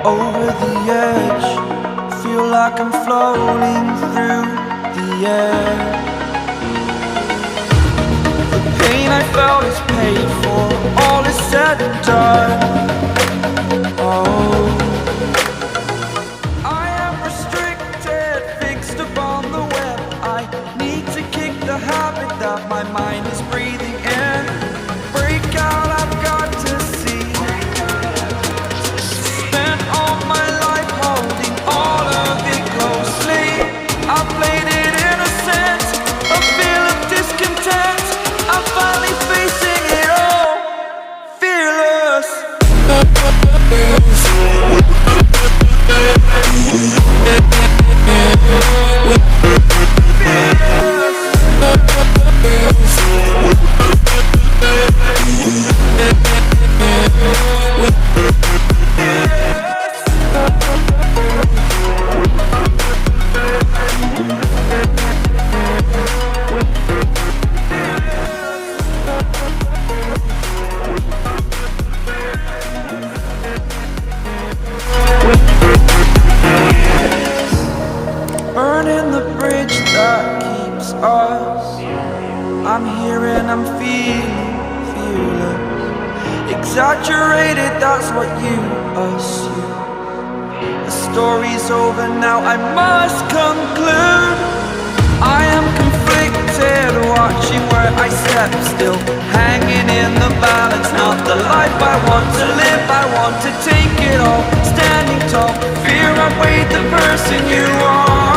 over the edge. Feel like I'm floating through the air. The pain I felt is paid for, all is said and done. Oh, I am restricted, fixed upon the web. I need to kick the habit that my mind is breathing in. Break out, I've got to see. Spent all my life holding all of it closely. I played it innocent, a feel of discontent. I'm finally facing it all, fearless. Burning the bridge that keeps us. I'm here and I'm feeling fearless. Exaggerated, that's what you assume. The story's over now, I must conclude. I am conflicted, watching where I step still, hanging in the balance. Not the life I want to live, I want to take it all. Standing tall, fear I weighed the person you are.